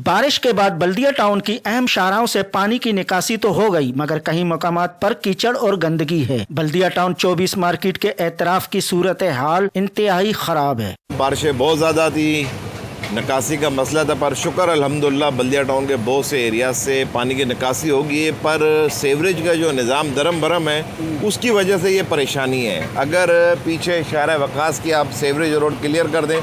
بارش کے بعد بلدیہ ٹاؤن کی اہم شاہراہوں سے پانی کی نکاسی تو ہو گئی، مگر کئی مقامات پر کیچڑ اور گندگی ہے۔ بلدیہ ٹاؤن 24 مارکیٹ کے اعتراف کی صورتحال انتہائی خراب ہے۔ بارشیں بہت زیادہ تھی، نکاسی کا مسئلہ تھا، پر شکر الحمدللہ بلدیہ ٹاؤن کے بہت سے ایریا سے پانی کی نکاسی ہوگی ہے، پر سیوریج کا جو نظام درم برم ہے اس کی وجہ سے یہ پریشانی ہے۔ اگر پیچھے شارع وقاص کی آپ سیوریج روڈ کلیئر کر دیں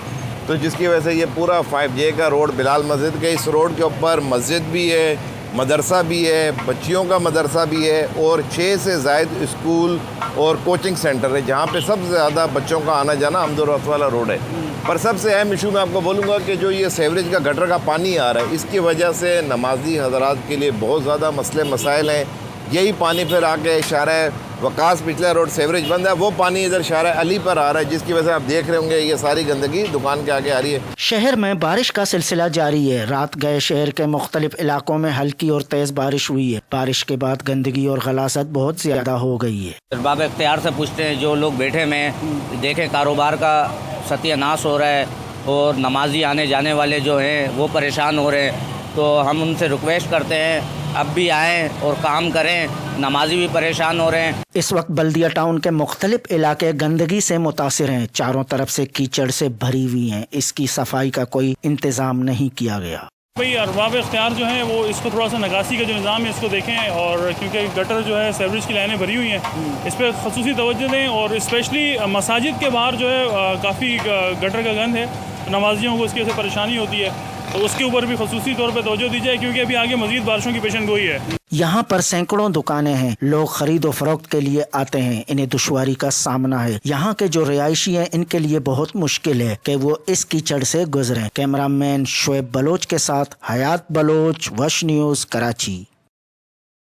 تو جس کی وجہ سے یہ پورا 5J کا روڈ بلال مسجد کے اس روڈ کے اوپر مسجد بھی ہے، مدرسہ بھی ہے، بچیوں کا مدرسہ بھی ہے، اور 6 سے زائد اسکول اور کوچنگ سینٹر ہے جہاں پہ سب سے زیادہ بچوں کا آنا جانا آمد و رفت والا روڈ ہے۔ پر سب سے اہم ایشو میں آپ کو بولوں گا کہ جو یہ سیوریج کا گٹر کا پانی آ رہا ہے اس کی وجہ سے نمازی حضرات کے لیے بہت زیادہ مسئلے مسائل ہیں۔ یہی پانی پھر آ کے شارع وقاص پچھلا روڈ سیوریج بند ہے، وہ پانی ادھر شارع علی پر آ رہا ہے، جس کی وجہ سے آپ دیکھ رہے ہوں گے یہ ساری گندگی دکان کے آگے آ رہی ہے۔ شہر میں بارش کا سلسلہ جاری ہے۔ رات گئے شہر کے مختلف علاقوں میں ہلکی اور تیز بارش ہوئی ہے۔ بارش کے بعد گندگی اور غلاظت بہت زیادہ ہو گئی ہے۔ باب اختیار سے پوچھتے ہیں، جو لوگ بیٹھے میں دیکھیں کاروبار کا ستیہ ناش ہو رہا ہے اور نمازی آنے جانے والے جو ہیں وہ پریشان ہو رہے ہیں، تو ہم ان سے ریکویسٹ کرتے ہیں اب بھی آئیں اور کام کریں، نمازی بھی پریشان ہو رہے ہیں۔ اس وقت بلدیہ ٹاؤن کے مختلف علاقے گندگی سے متاثر ہیں، چاروں طرف سے کیچڑ سے بھری ہوئی ہیں، اس کی صفائی کا کوئی انتظام نہیں کیا گیا۔ بھئی ارباب اختیار جو ہیں وہ اس کو تھوڑا سا نکاسی کا جو نظام ہے اس کو دیکھیں، اور کیونکہ گٹر جو ہے سیوریج کی لائنیں بھری ہوئی ہیں اس پہ خصوصی توجہ دیں، اور اسپیشلی مساجد کے باہر جو ہے کافی گٹر کا گند ہے، نمازیوں کو اس کی وجہ سے پریشانی ہوتی ہے، تو اس کے اوپر بھی خصوصی طور پہ توجہ دی جائے کیونکہ ابھی آگے مزید بارشوں کی پیشن گوئی ہے۔ یہاں پر سینکڑوں دکانیں ہیں، لوگ خرید و فروخت کے لیے آتے ہیں، انہیں دشواری کا سامنا ہے۔ یہاں کے جو رہائشی ہیں ان کے لیے بہت مشکل ہے کہ وہ اس کیچڑ سے گزریں۔ کیمرہ مین شعیب بلوچ کے ساتھ حیات بلوچ، وش نیوز، کراچی۔